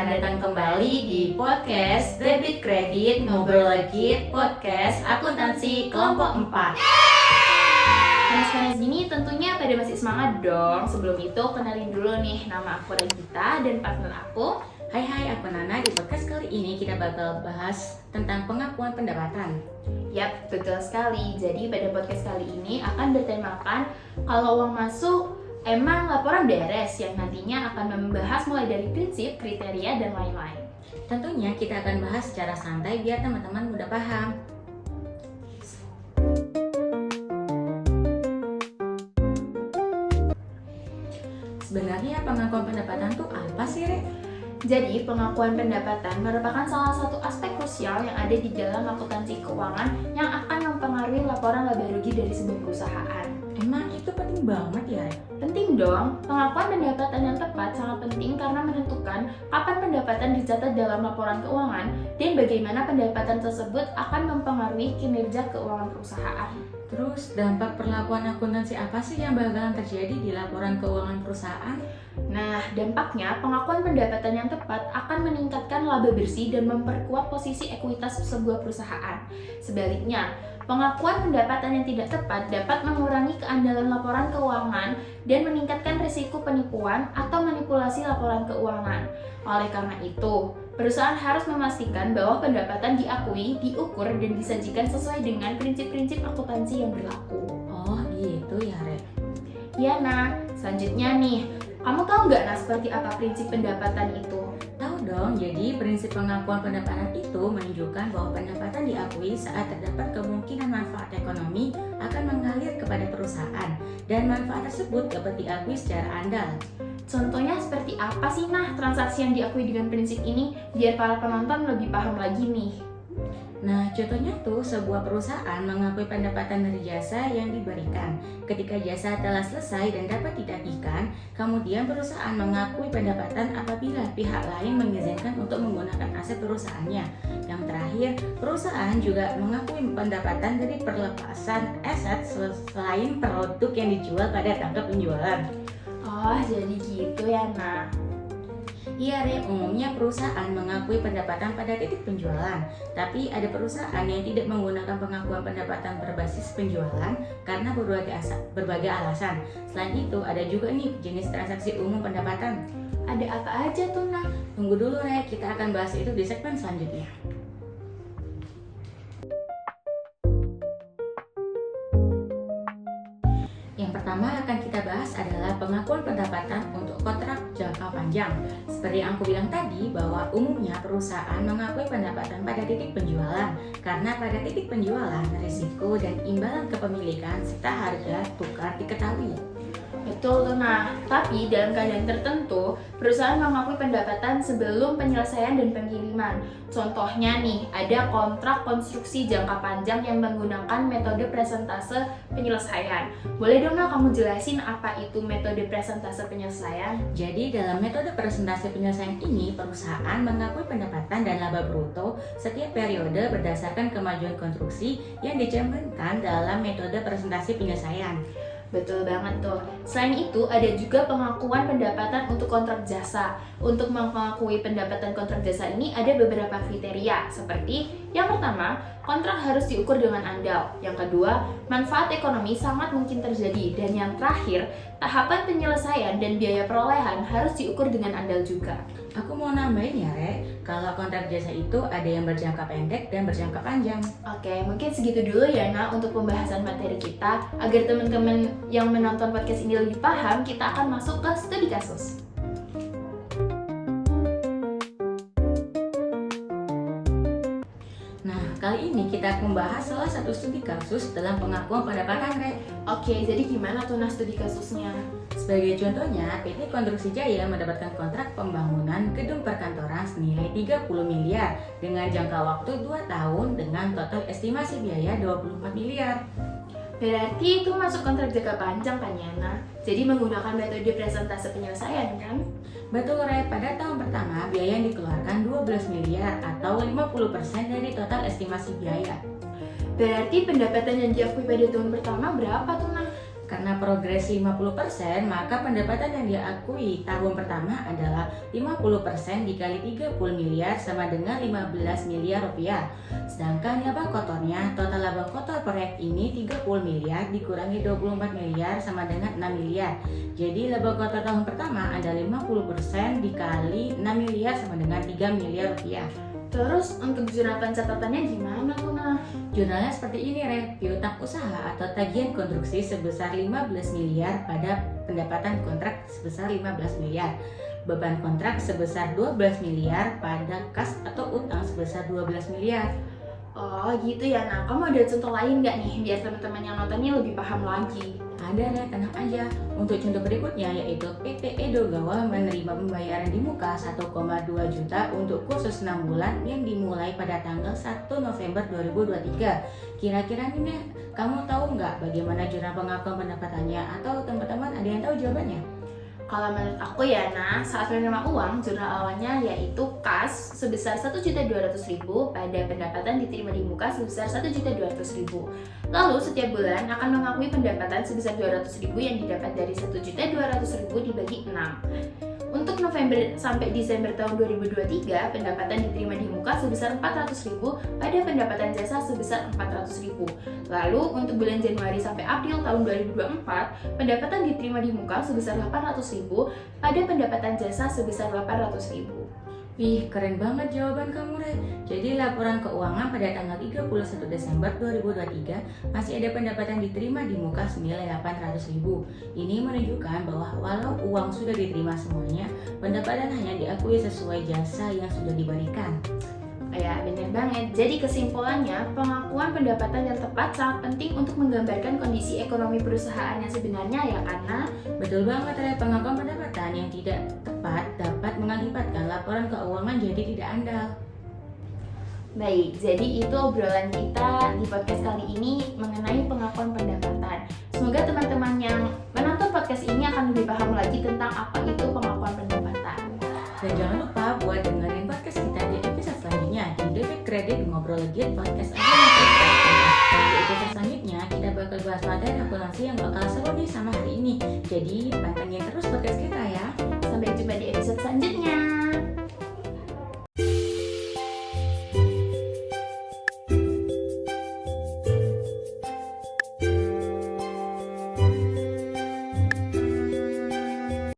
Selamat datang kembali di podcast Debit Kredit Ngobrol Lagi Podcast Akuntansi Kelompok 4. Panas-panas gini tentunya pada masih semangat dong. Sebelum itu kenalin dulu nih, nama aku Regita dan partner aku. Hai, aku Nana. Di podcast kali ini kita bakal bahas tentang pengakuan pendapatan. Yap, betul sekali. Jadi pada podcast kali ini akan bertemakan kalau uang masuk emang laporan beres, yang nantinya akan membahas mulai dari prinsip, kriteria, dan lain-lain. Tentunya kita akan bahas secara santai biar teman-teman mudah paham. Sebenarnya pengakuan pendapatan tuh apa sih, Re? Jadi, pengakuan pendapatan merupakan salah satu aspek krusial yang ada di dalam akuntansi keuangan yang akan mempengaruhi laporan laba rugi dari sebuah perusahaan. Emang itu penting banget ya, Re? Penting dong, pengakuan pendapatan yang tepat sangat penting karena menentukan kapan pendapatan dicatat dalam laporan keuangan dan bagaimana pendapatan tersebut akan mempengaruhi kinerja keuangan perusahaan. Terus dampak perlakuan akuntansi apa sih yang bakalan terjadi di laporan keuangan perusahaan? Nah, dampaknya pengakuan pendapatan yang tepat akan meningkatkan laba bersih dan memperkuat posisi ekuitas sebuah perusahaan. Sebaliknya, pengakuan pendapatan yang tidak tepat dapat mengurangi keandalan laporan keuangan dan meningkatkan risiko penipuan atau manipulasi laporan keuangan. Oleh karena itu, perusahaan harus memastikan bahwa pendapatan diakui, diukur, dan disajikan sesuai dengan prinsip-prinsip akuntansi yang berlaku. Oh gitu ya, Re? Ya, nah, selanjutnya nih, kamu tahu nggak seperti apa prinsip pendapatan itu? Tahu dong, jadi prinsip pengakuan pendapatan itu menunjukkan bahwa pendapatan diakui saat terdapat kemungkinan manfaat ekonomi akan mengalir kepada perusahaan dan manfaat tersebut dapat diakui secara andal. Contohnya seperti apa sih transaksi yang diakui dengan prinsip ini biar para penonton lebih paham lagi nih. Nah, contohnya tuh sebuah perusahaan mengakui pendapatan dari jasa yang diberikan. Ketika jasa telah selesai dan dapat ditagihkan, kemudian perusahaan mengakui pendapatan apabila pihak lain mengizinkan untuk menggunakan aset perusahaannya. Yang terakhir, perusahaan juga mengakui pendapatan dari perlepasan aset selain produk yang dijual pada tanggal penjualan. Oh, jadi gitu ya, Nah. Iya, Re, umumnya perusahaan mengakui pendapatan pada titik penjualan, tapi ada perusahaan yang tidak menggunakan pengakuan pendapatan berbasis penjualan karena berbagai alasan. Selain itu, ada juga nih jenis transaksi umum pendapatan. Ada apa aja tuh, Nah? Tunggu dulu, Re, kita akan bahas itu di segmen selanjutnya. Yang pertama akan kita bahas adalah pengakuan pendapatan untuk kontrak jangka panjang. Seperti yang aku bilang tadi, bahwa umumnya perusahaan mengakui pendapatan pada titik penjualan karena pada titik penjualan risiko dan imbalan kepemilikan serta harga tukar diketahui. Betul tuh, Nah. Tapi dalam keadaan tertentu, perusahaan mengakui pendapatan sebelum penyelesaian dan pengiriman. Contohnya nih, ada kontrak konstruksi jangka panjang yang menggunakan metode presentase penyelesaian. Boleh dong, Nah, kamu jelasin apa itu metode presentase penyelesaian? Jadi dalam metode presentasi penyelesaian ini, perusahaan mengakui pendapatan dan laba bruto setiap periode berdasarkan kemajuan konstruksi yang dicerminkan dalam metode presentasi penyelesaian. Betul banget tuh. Selain itu, ada juga pengakuan pendapatan untuk kontrak jasa. Untuk mengakui pendapatan kontrak jasa ini ada beberapa kriteria, seperti yang pertama, kontrak harus diukur dengan andal. Yang kedua, manfaat ekonomi sangat mungkin terjadi. Dan yang terakhir, tahapan penyelesaian dan biaya perolehan harus diukur dengan andal juga. Aku mau nambahin ya, Re, kalau kontrak jasa itu ada yang berjangka pendek dan berjangka panjang. Oke, mungkin segitu dulu ya, Nah, untuk pembahasan materi kita. Agar teman-teman yang menonton podcast ini lebih paham, kita akan masuk ke studi kasus. Nah, kali ini kita akan membahas salah satu studi kasus dalam pengakuan pendapatan, Re. Oke, jadi gimana tuh studi kasusnya? Sebagai contohnya, PT Konstruksi Jaya mendapatkan kontrak pembangunan gedung perkantoran senilai 30 miliar dengan jangka waktu 2 tahun dengan total estimasi biaya 24 miliar. Berarti itu masuk kontrak jangka panjang kan ya, Nah? Jadi menggunakan metode presentase penyelesaian kan? Betul, Re, pada tahun pertama biaya yang dikeluarkan 12 miliar atau 50% dari total estimasi biaya. Berarti pendapatan yang diakui pada tahun pertama berapa tuh, Nah? Karena progres 50%, maka pendapatan yang diakui tahun pertama adalah 50% dikali 30 miliar sama dengan 15 miliar rupiah. Sedangkan laba kotornya, total laba kotor proyek ini 30 miliar dikurangi 24 miliar sama dengan 6 miliar. Jadi laba kotor tahun pertama ada 50% dikali 6 miliar sama dengan 3 miliar rupiah. Terus untuk jurnal pencatatannya gimana, Luna? Jurnalnya seperti ini, piutang usaha atau tagihan konstruksi sebesar 15 miliar pada pendapatan kontrak sebesar 15 miliar. Beban kontrak sebesar 12 miliar pada kas atau utang sebesar 12 miliar. Oh gitu ya, nah kamu ada contoh lain nggak nih biar teman-teman yang nonton ini lebih paham lagi? Ada, tenang aja. Untuk contoh berikutnya yaitu PT Edogawa menerima pembayaran di muka 1,2 juta untuk kursus 6 bulan yang dimulai pada tanggal 1 November 2023. Kira-kira nih, kamu tahu nggak bagaimana jurnal pengakuan pendapatannya atau teman-teman ada yang tahu jawabannya? Kalau menurut aku ya, nah saat menerima uang, jurnal awalnya yaitu kas sebesar 1.200.000 pada pendapatan diterima di muka sebesar 1.200.000. Lalu setiap bulan akan mengakui pendapatan sebesar 200.000 yang didapat dari 1.200.000 dibagi 6. Untuk November sampai Desember tahun 2023, pendapatan diterima di muka sebesar 400.000 pada pendapatan jasa sebesar 400.000. Lalu untuk bulan Januari sampai April tahun 2024, pendapatan diterima di muka sebesar 800.000 pada pendapatan jasa sebesar 800.000. Wih, keren banget jawaban kamu, Re. Jadi laporan keuangan pada tanggal 31 Desember 2023 masih ada pendapatan diterima di muka senilai 800.000. Ini menunjukkan bahwa walau uang sudah diterima semuanya, pendapatan hanya diakui sesuai jasa yang sudah diberikan. Ya, benar banget. Jadi kesimpulannya, pengakuan pendapatan yang tepat sangat penting untuk menggambarkan kondisi ekonomi perusahaan yang sebenarnya ya, karena Betul banget, Re. Pengakuan pendapatan yang tidak tepat dapat mengakibatkan laporan keuangan jadi tidak andal. baik, jadi itu obrolan kita di podcast kali ini mengenai pengakuan pendapatan. Semoga teman-teman yang menonton podcast ini akan lebih paham lagi tentang apa itu pengakuan pendapatan. Dan jangan lupa buat dengerin podcast kita di episode selanjutnya di Debit Kredit Ngobrol Legit Podcast Akuntansi. Di episode selanjutnya kita bakal bahas materi akuntansi yang bakal seru nih sama hari ini. Jadi pantengin terus podcast kita ya.